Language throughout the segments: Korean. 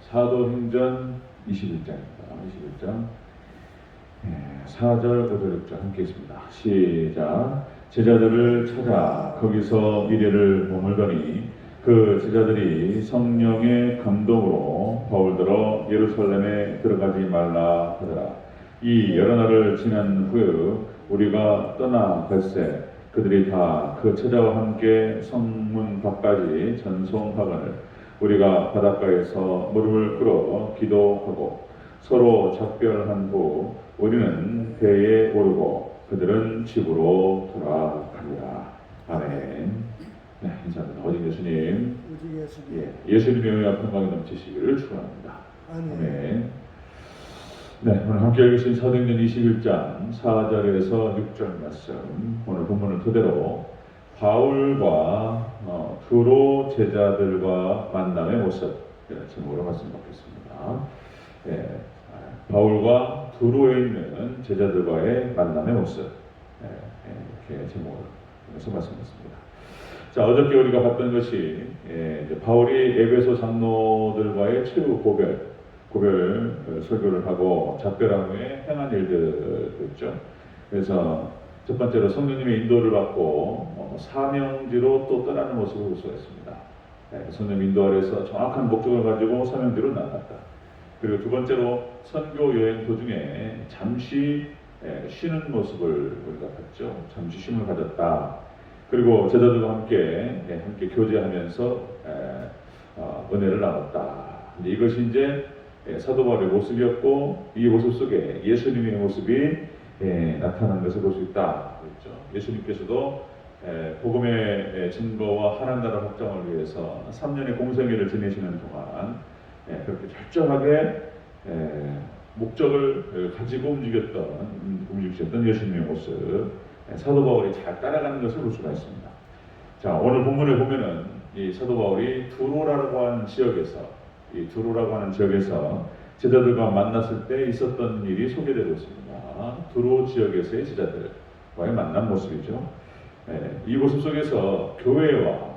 사도행전 21장입니다. 21장 4절, 5절, 6절 함께 있습니다. 시작. 제자들을 찾아 거기서 이래를 머물더니 그 제자들이 성령의 감동으로 바울더러 예루살렘에 들어가지 말라 하더라. 이 여러 날을 지난 후에 우리가 떠나 갈새 그들이 다 그 제자와 함께 성문 밖까지 전송하거늘 우리가 바닷가에서 무릎을 꿇어 기도하고 서로 작별한 후 우리는 배에 오르고 그들은 집으로 돌아가리라. 아멘. 네, 인사합니다. 오직 예수님. 오직 예수님. 예수님의 영향 평강이 넘치시기를 축원합니다. 아멘. 네, 오늘 함께 읽으신 사도행전 21장 4절에서 6절 말씀, 오늘 본문을 토대로 바울과 두로 제자들과 만남의 모습 제목으로 말씀 받겠습니다. 바울과 두로에 있는 제자들과의 만남의 모습 이렇게 제목으로 말씀드렸습니다. 자, 어저께 우리가 봤던 것이 이제 바울이 에베소 장로들과의 최후 고별 설교를 하고 작별한 후에 행한 일들이었죠. 그래서 첫 번째로 성령님의 인도를 받고 사명지로 또 떠나는 모습을 볼 수가 있습니다. 성령 인도 아래서 정확한 목적을 가지고 사명지로 나갔다. 그리고 두 번째로 선교 여행 도중에 잠시 쉬는 모습을 우리가 봤죠. 잠시 쉼을 가졌다. 그리고 제자들과 함께 교제하면서 은혜를 나눴다. 이것이 이제 사도 바울의 모습이었고 이 모습 속에 예수님의 모습이 나타난 것을 볼 수 있다. 그렇죠? 예수님께서도 복음의 증거와 하나님 나라 확장을 위해서 3년의 공생애를 지내시는 동안 그렇게 철저하게 목적을 가지고 움직이셨던 예수님의 모습, 사도 바울이 잘 따라가는 것을 볼 수가 있습니다. 자, 오늘 본문을 보면은 이 사도 바울이 두로라고 하는 지역에서 제자들과 만났을 때 있었던 일이 소개되고 있습니다. 두로 지역에서의 제자들과의 만난 모습이죠. 이 모습 속에서 교회와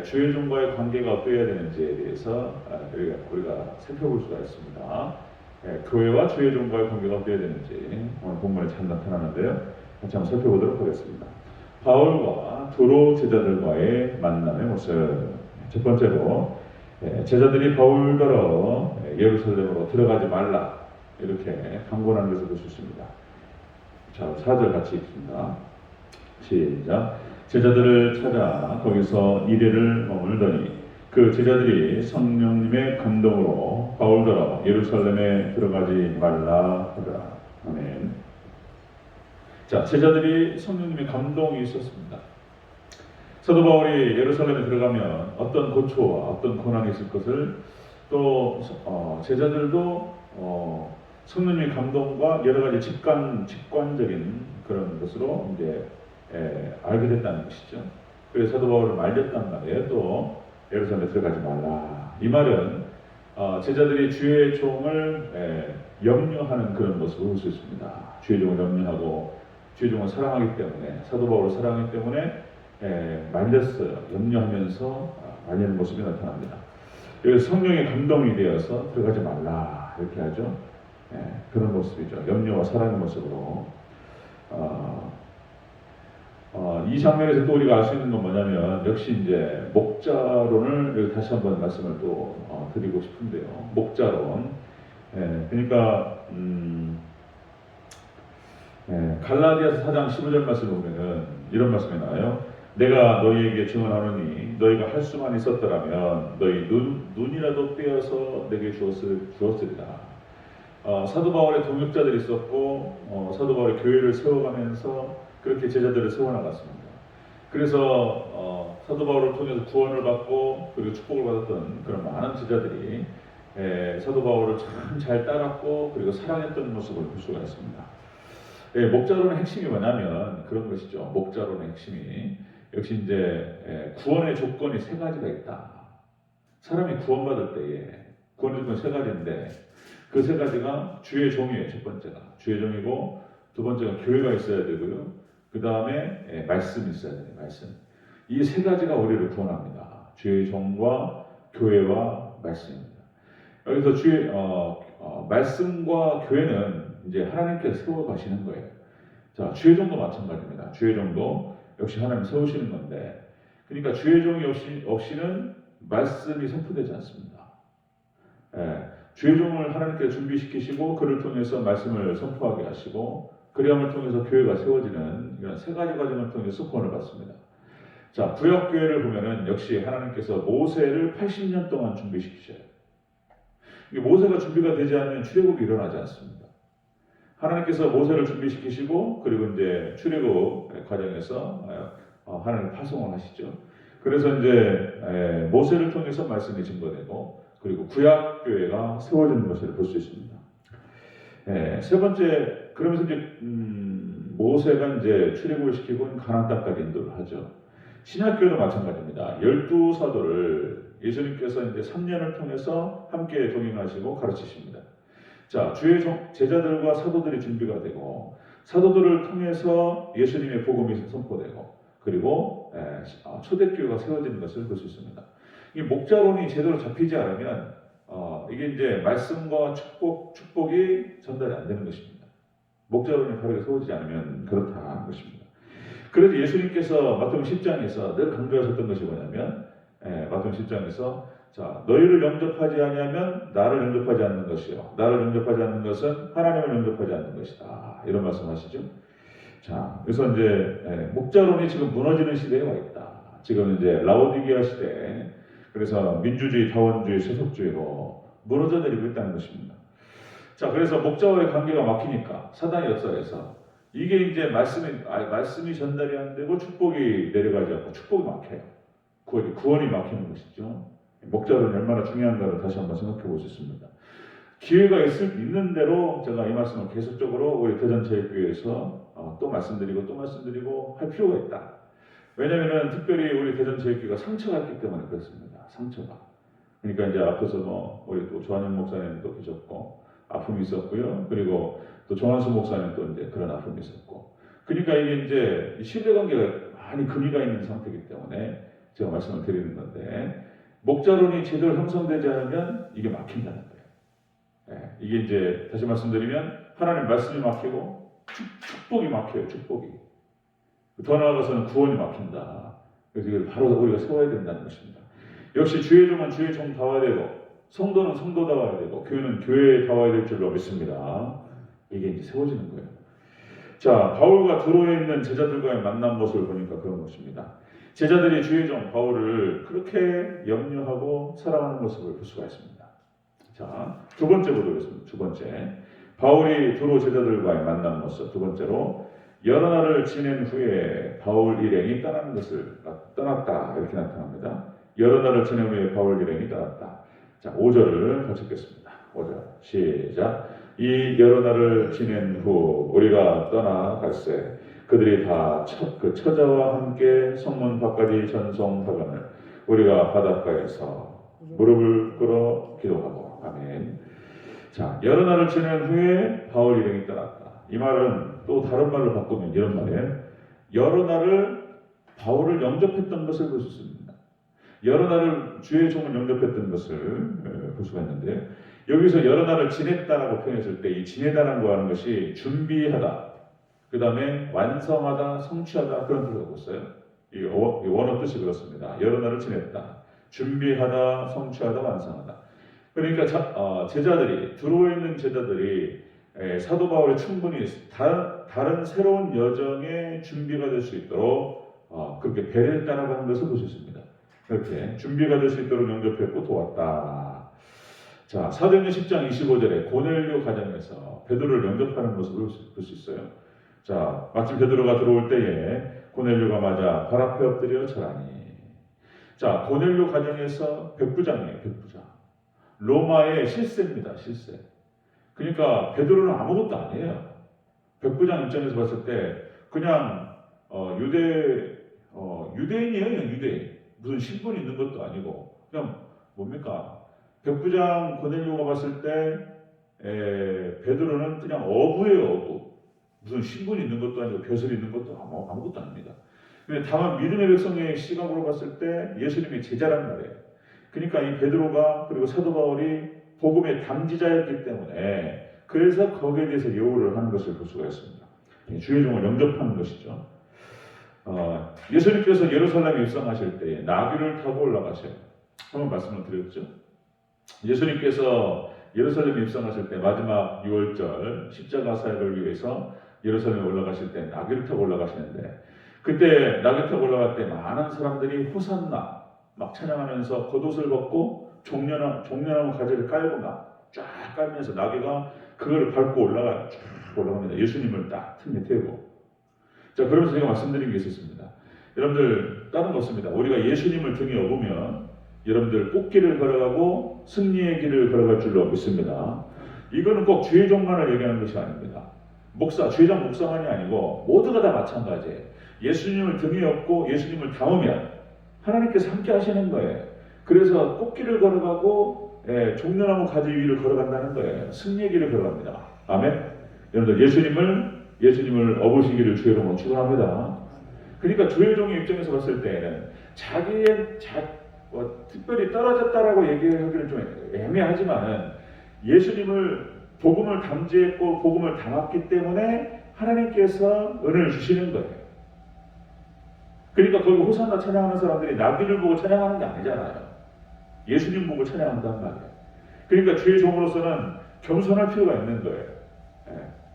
주의 종과의 관계가 어떠해야 되는지에 대해서 우리가 살펴볼 수가 있습니다. 교회와 주의 종과의 관계가 어떠해야 되는지 오늘 본문에 잘 나타나는데요. 같이 한번 살펴보도록 하겠습니다. 바울과 두로 제자들과의 만남의 모습. 첫 번째로 제자들이 바울더러 예루살렘으로 들어가지 말라 이렇게 강권하는 것을 볼 수 있습니다. 자, 4절 같이 읽습니다. 시작. 제자들을 찾아 거기서 이래를 머물더니 그 제자들이 성령님의 감동으로 바울더러 예루살렘에 들어가지 말라 하더라. 아멘. 자, 제자들이 성령님의 감동이 있었습니다. 사도 바울이 예루살렘에 들어가면 어떤 고초와 어떤 고난이 있을 것을 또 제자들도 성령님의 감동과 여러 가지 직관적인 그런 것으로 이제 알게 됐다는 것이죠. 그래서 사도 바울을 말렸단 말이에요. 또 예루살렘에 들어가지 말라. 이 말은 제자들이 주의 종을 염려하는 그런 모습을 볼 수 있습니다. 주의 종을 염려하고 주의 종을 사랑하기 때문에, 사도 바울을 사랑하기 때문에 말렸어요. 염려하면서 말리는 모습이 나타납니다. 여기서 성령의 감동이 되어서 들어가지 말라 이렇게 하죠. 그런 모습이죠. 염려와 사랑의 모습으로. 이 장면에서 또 우리가 알 수 있는 건 뭐냐면 역시 이제 목자론을 다시 한번 말씀을 또 드리고 싶은데요. 목자론. 그러니까 갈라디아서 4장 15절 말씀을 보면은 이런 말씀이 나와요. 내가 너희에게 증언하노니 너희가 할 수만 있었더라면 너희 눈이라도 떼어서 내게 주었으리라. 사도 바울의 동역자들이 있었고 사도 바울의 교회를 세워가면서 그렇게 제자들을 세워나갔습니다. 그래서 사도 바울을 통해서 구원을 받고 그리고 축복을 받았던 그런 많은 제자들이 사도 바울을 참 잘 따랐고 그리고 사랑했던 모습을 볼 수가 있습니다. 목자론의 핵심이 뭐냐면 그런 것이죠. 목자론의 핵심이 역시 이제 구원의 조건이 세 가지가 있다. 사람이 구원받을 때에 구원의 조건이 세 가지인데 그 세 가지가 주의 종이에요. 첫 번째가 주의 종이고 두 번째가 교회가 있어야 되고요. 그 다음에 말씀이 있어야 돼요. 말씀. 이 세 가지가 우리를 구원합니다. 주의 종과 교회와 말씀입니다. 여기서 주의 말씀과 교회는 이제 하나님께서 세워 가시는 거예요. 자, 주의 종도 마찬가지입니다. 주의 종도 역시 하나님 세우시는 건데, 그러니까 주의 종이 없이는 말씀이 선포되지 않습니다. 예, 주의 종을 하나님께서 준비시키시고 그를 통해서 말씀을 선포하게 하시고 그리함을 통해서 교회가 세워지는 이런 세 가지 과정을 통해서 구원을 받습니다. 자, 구약 교회를 보면은 역시 하나님께서 모세를 80년 동안 준비시키셔요. 모세가 준비가 되지 않으면 출애굽이 일어나지 않습니다. 하나님께서 모세를 준비시키시고 그리고 이제 출애굽 과정에서 하나님 파송을 하시죠. 그래서 이제 모세를 통해서 말씀이 증거되고 그리고 구약 교회가 세워지는 것을 볼 수 있습니다. 세 번째, 그러면서 이제 모세가 이제 출애굽을 시키고 가나안 땅까지 인도를 하죠. 신약교회도 마찬가지입니다. 12사도를 예수님께서 이제 3년을 통해서 함께 동행하시고 가르치십니다. 자, 주의 제자들과 사도들이 준비가 되고 사도들을 통해서 예수님의 복음이 선포되고 그리고 초대교회가 세워지는 것을 볼 수 있습니다. 이 목자론이 제대로 잡히지 않으면 이게 이제 말씀과 축복이 전달이 안 되는 것입니다. 목자론이 바르게 세워지지 않으면 그렇다는 것입니다. 그래서 예수님께서 마태복음 10장에서 늘 강조하셨던 것이 뭐냐면 마태복음 10장에서 자, 너희를 영접하지 아니하면 나를 영접하지 않는 것이요 나를 영접하지 않는 것은 하나님을 영접하지 않는 것이다. 이런 말씀하시죠. 자, 그래서 이제 목자론이 지금 무너지는 시대에 와 있다. 지금 이제 라오디게아 시대, 그래서 민주주의, 다원주의, 세속주의로 무너져 내리고 있다는 것입니다. 자, 그래서 목자와의 관계가 막히니까 사단의 역사에서 이게 이제 말씀이 전달이 안 되고 축복이 내려가지 않고 축복이 막혀요. 구원이 막히는 것이죠. 목자론이 얼마나 중요한가를 다시 한번 생각해 볼 수 있습니다. 기회가 있는 대로 제가 이 말씀을 계속적으로 우리 대전체육교회에서 또 말씀드리고 할 필요가 있다. 왜냐하면 특별히 우리 대전체육교회가 상처가 있기 때문에 그렇습니다. 상처가. 그러니까 이제 앞에서 우리 또 조한영 목사님도 계셨고 아픔이 있었고요. 그리고 또 정한수 목사님도 이제 그런 아픔이 있었고. 그러니까 이게 이제 신뢰관계가 많이 금이가 있는 상태이기 때문에 제가 말씀을 드리는 건데 목자론이 제대로 형성되지 않으면 이게 막힌다는 거예요. 이게 이제 다시 말씀드리면 하나님 말씀이 막히고 축복이 막혀요. 축복이. 더 나아가서는 구원이 막힌다. 그래서 이걸 바로 우리가 세워야 된다는 것입니다. 역시 주의 종은 주의 종다워야 되고 성도는 성도다워야 되고 교회는 교회다워야 될 줄로 믿습니다. 이게 이제 세워지는 거예요. 자, 바울과 드로에 있는 제자들과의 만난 모습을 보니까 그런 것입니다. 제자들이 주의 종 바울을 그렇게 염려하고 사랑하는 모습을 볼 수가 있습니다. 자, 두 번째 보도겠습니다. 두 번째, 바울이 드로 제자들과의 만난 모습. 두 번째로 여러 날을 지낸 후에 바울 일행이 떠났다 이렇게 나타납니다. 여러 날을 지낸 후에 바울 일행이 떠났다. 자, 5절을 같이 읽겠습니다. 5절 시작. 이 여러 날을 지낸 후 우리가 떠나갈새 그들이 다 그 처자와 함께 성문 밖까지 전송하거늘 우리가 바닷가에서 무릎을 꿇어 기도하고 아멘. 자, 여러 날을 지낸 후에 바울 일행이 떠났다. 이 말은 또 다른 말로 바꾸면 이런 말이에요. 여러 날을 바울을 영접했던 것을 볼 수 있습니다. 여러 날을 주의 종을 영접했던 것을 볼 수가 있는데 여기서 여러 날을 지냈다라고 표현했을 때 이 지내다라고 하는 것이 준비하다, 그 다음에 완성하다, 성취하다 그런 뜻을 갖고 있어요. 이 원어 뜻이 그렇습니다. 여러 날을 지냈다, 준비하다, 성취하다, 완성하다. 그러니까 제자들이 들어와 있는 제자들이 사도 바울이 충분히 다른 새로운 여정의 준비가 될 수 있도록 그렇게 배려했다라고 하는 것을 볼 수 있습니다. 그렇게 준비가 될 수 있도록 영접했고 도왔다. 자, 사도행전 10장 25절에 고넬료 가정에서 베드로를 영접하는 모습을 볼 수 있어요. 자, 마침 베드로가 들어올 때에 고넬료가 맞아 발 앞에 엎드려 절하니. 자, 고넬료 가정에서 백부장이에요. 백부장. 로마의 실세입니다. 실세. 그러니까 베드로는 아무것도 아니에요. 백부장 입장에서 봤을 때 그냥 유대인이에요. 그냥 유대인. 무슨 신분이 있는 것도 아니고 그냥 뭡니까? 백부장 고넬료가 봤을 때 베드로는 그냥 어부예요. 어부. 무슨 신분이 있는 것도 아니고 벼슬이 있는 것도 아무것도 아닙니다. 근데 다만 믿음의 백성의 시각으로 봤을 때 예수님의 제자란 말이에요. 그러니까 이 베드로가 그리고 사도 바울이 복음의 담지자였기 때문에 그래서 거기에 대해서 예우를 하는 것을 볼 수가 있습니다. 주의 종을 영접하는 것이죠. 예수님께서 예루살렘에 입성하실 때 나귀를 타고 올라가셔요. 한번 말씀을 드렸죠. 예수님께서 예루살렘에 입성하실 때 마지막 6월절 십자가 사역을 위해서 예루살렘에 올라가실 때 나귀를 타고 올라가시는데 그때 나귀 타고 올라갈 때 많은 사람들이 호산나 막 찬양하면서 겉옷을 벗고 종려나무 가지를 깔고 막 쫙 깔면서 나귀가 그거를 밟고 올라가요. 쫙 올라갑니다. 예수님을 딱 틈에 태우고. 자, 그러면서 제가 말씀드린 게 있었습니다. 여러분들 다른 거 없습니다. 우리가 예수님을 등에 업으면 여러분들 꽃길을 걸어가고 승리의 길을 걸어갈 줄로 믿습니다. 이거는 꼭 주의 종만을 얘기하는 것이 아닙니다. 주의장 목사만이 아니고 모두가 다 마찬가지예요. 예수님을 등에 업고 예수님을 닮으면 하나님께서 함께 하시는 거예요. 그래서 꽃길을 걸어가고 종려나무 가지 위를 걸어간다는 거예요. 승리의 길을 걸어갑니다. 아멘. 여러분들 예수님을 업으시기를 주의 이름으로 축원합니다. 그러니까 주의 종의 입장에서 봤을 때는 특별히 떨어졌다라고 얘기하기는 좀 애매하지만은 예수님을 복음을 담지했고 복음을 담았기 때문에 하나님께서 은혜를 주시는 거예요. 그러니까 거기 호산나 찬양하는 사람들이 나귀를 보고 찬양하는 게 아니잖아요. 예수님 보고 찬양한단 말이에요. 그러니까 주의 종으로서는 겸손할 필요가 있는 거예요.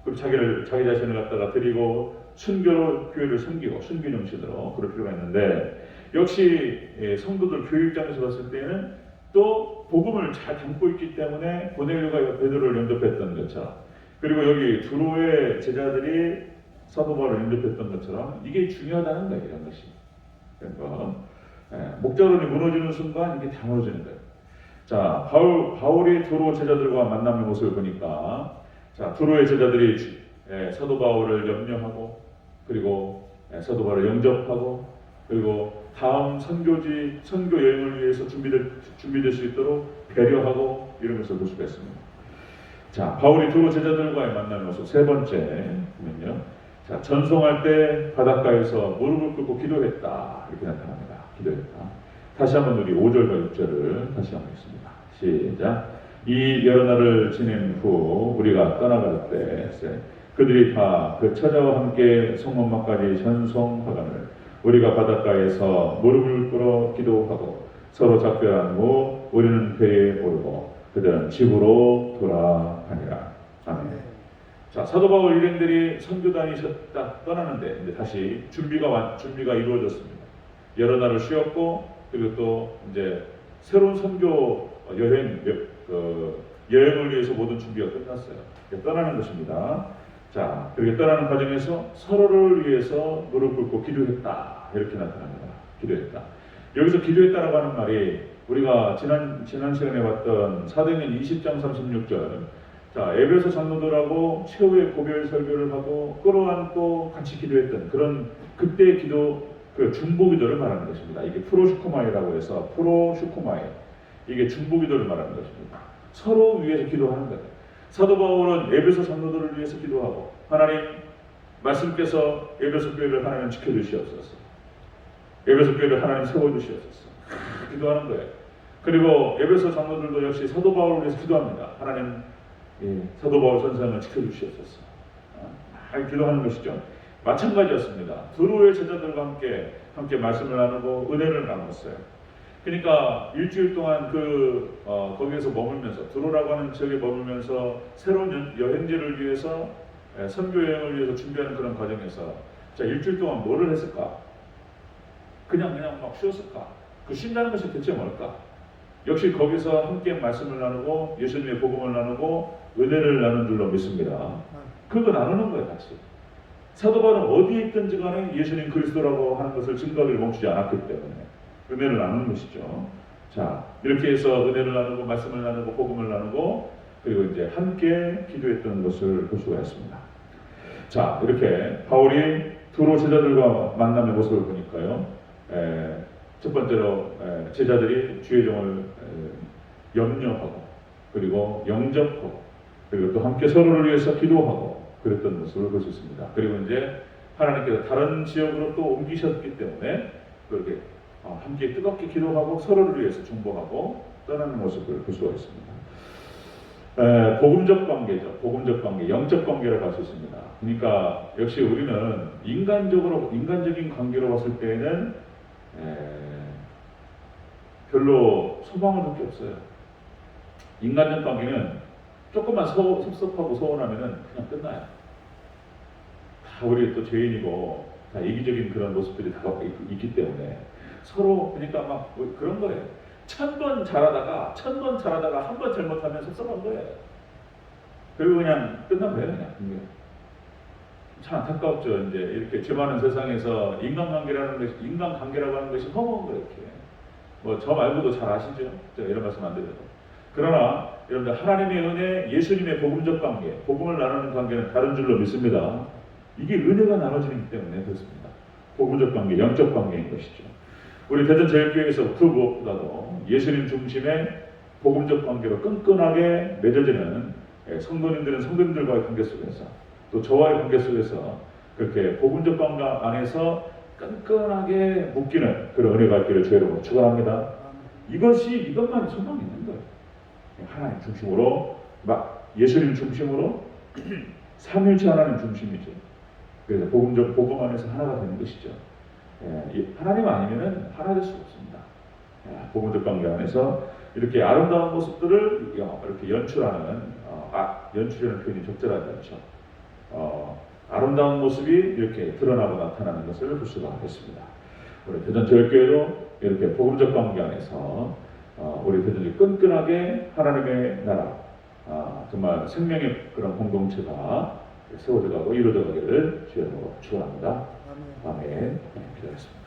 그리고 자기 자신을 갖다가 드리고 순교로 교회를 섬기고 순교 정신으로 그럴 필요가 있는데 역시 성도들 교회 입장에서 봤을 때는 또 복음을 잘 담고 있기 때문에 고넬료가 베드로를 영접했던 것처럼 그리고 여기 두로의 제자들이 사도 바울을 영접했던 것처럼 이게 중요하다는 거예요. 이런 것이. 목자론이 무너지는 순간 이게 다 무너지는 거예요. 자, 바울이 두로 제자들과 만남의 모습을 보니까 자, 두로의 제자들이 사도 바울을 염려하고 그리고 사도 바울을 영접하고 그리고 다음 선교 여행을 위해서 준비될 수 있도록 배려하고 이런 것을 볼 수가 있습니다. 자, 바울이 두로 제자들과의 만남의 모습 세 번째는요. 자, 전송할 때 바닷가에서 무릎을 꿇고 기도했다 이렇게 나타납니다. 기도했다. 다시 한번 우리 5절과 6절을 다시 한번 읽습니다. 시작. 이 여러 날을 지낸 후 우리가 떠나갈 때 그들이 다 그 처자와 함께 성문막까지 전송하거늘 우리가 바닷가에서 무릎을 꿇어 기도하고 서로 작별한 후 우리는 배에 오르고 그들은 집으로 돌아가니라. 아멘. 자, 사도 바울 일행들이 선교 다니셨다 떠나는데 이제 다시 준비가 이루어졌습니다. 여러 날을 쉬었고 그리고 또 이제 새로운 선교 여행을 위해서 모든 준비가 끝났어요. 떠나는 것입니다. 자, 그렇게 떠나는 과정에서 서로를 위해서 무릎 꿇고 기도했다 이렇게 나타납니다. 기도했다. 여기서 기도했다라고 하는 말이 우리가 지난 시간에 봤던 사도행전 20장 36절 자, 에베소 장로들하고 최후의 고별 설교를 하고 끌어안고 같이 기도했던 그런 그때의 기도, 그 중보 기도를 말하는 것입니다. 이게 프로슈코마이라고 해서 프로슈코마이 이게 중보 기도를 말하는 것입니다. 서로 위해서 기도하는 거예요. 사도 바울은 에베소 장로들을 위해서 기도하고 하나님 말씀께서 에베소 교회를 하나님 지켜주시옵소서. 에베소 교회를 하나님 세워주시옵소서. 기도하는 거예요. 그리고 에베소 장로들도 역시 사도 바울을 위해서 기도합니다. 하나님 사도 바울 선생을 지켜주시옵소서. 기도하는 것이죠. 마찬가지였습니다. 두로의 제자들과 함께 말씀을 나누고 은혜를 나눴어요. 그러니까 일주일 동안 거기에서 머물면서 두로라고 하는 지역에 머물면서 새로운 여행지를 위해서 선교 여행을 위해서 준비하는 그런 과정에서 자, 일주일 동안 뭐를 했을까? 그냥 막 쉬었을까? 그 쉰다는 것이 대체 뭘까? 역시 거기서 함께 말씀을 나누고 예수님의 복음을 나누고 은혜를 나눈 줄로 믿습니다. 그거 나누는 거예요, 같이. 사도 바울은 어디에 있든지 간에 예수님 그리스도라고 하는 것을 증거하기를 멈추지 않았기 때문에 은혜를 나누는 것이죠. 자, 이렇게 해서 은혜를 나누고 말씀을 나누고 복음을 나누고 그리고 이제 함께 기도했던 것을 볼 수가 있습니다. 자, 이렇게 바울이 두로 제자들과 만남의 모습을 보니까요. 첫 번째로 제자들이 주의 종을 염려하고 그리고 영접하고 그리고 또 함께 서로를 위해서 기도하고 그랬던 모습을 볼 수 있습니다. 그리고 이제 하나님께서 다른 지역으로 또 옮기셨기 때문에 그렇게 함께 뜨겁게 기도하고 서로를 위해서 중보하고 떠나는 모습을 볼 수가 있습니다. 복음적 관계죠. 복음적 관계, 영적 관계라고 할 수 있습니다. 그러니까 역시 우리는 인간적인 관계로 봤을 때는 별로 소망을 줄 게 없어요. 인간적 관계는 조금만 섭섭하고 서운하면은 그냥 끝나요. 다 우리 또 죄인이고 다 이기적인 그런 모습들이 다 있기 때문에 서로 그러니까 막 그런 거예요. 1000번 잘하다가 한 번 잘못하면 섭섭한 거예요. 그리고 그냥 끝나버려요. 그냥. 참 안타깝죠. 이제 이렇게 죄 많은 세상에서 인간관계라고 하는 것이 허무한 거예요. 이렇게. 뭐 저 말고도 잘 아시죠? 제가 이런 말씀 안 드려도. 그러나 여러분들 하나님의 은혜, 예수님의 복음적 관계, 복음을 나누는 관계는 다른 줄로 믿습니다. 이게 은혜가 나눠지기 때문에 그렇습니다. 복음적 관계, 영적 관계인 것이죠. 우리 대전제일교회에서 그 무엇보다도 예수님 중심의 복음적 관계로 끈끈하게 맺어지는 성도님들은 성도님들과의 관계 속에서 또 저와의 관계 속에서 그렇게 복음적 관계 안에서 끈끈하게 묶이는 그런 은혜가 있기를 주의 이름으로 축원합니다. 이것만 소망이 있는 거예요. 하나님 중심으로, 예수님 중심으로, 삼일체 하나님 중심이죠. 그래서 복음 안에서 하나가 되는 것이죠. 하나님 아니면은 하나 될 수가 없습니다. 복음적 관계 안에서 이렇게 아름다운 모습들을 이렇게 연출하는, 연출이라는 표현이 적절하지 않죠. 아름다운 모습이 이렇게 드러나고 나타나는 것을 볼 수가 있습니다. 우리 대전제일교회도 이렇게 복음적 관계 안에서 우리 대전이 끈끈하게 하나님의 나라, 정말 생명의 그런 공동체가 세워져 가고 이루어져 가기를 주님으로 축원합니다. 아멘. 기도하겠습니다.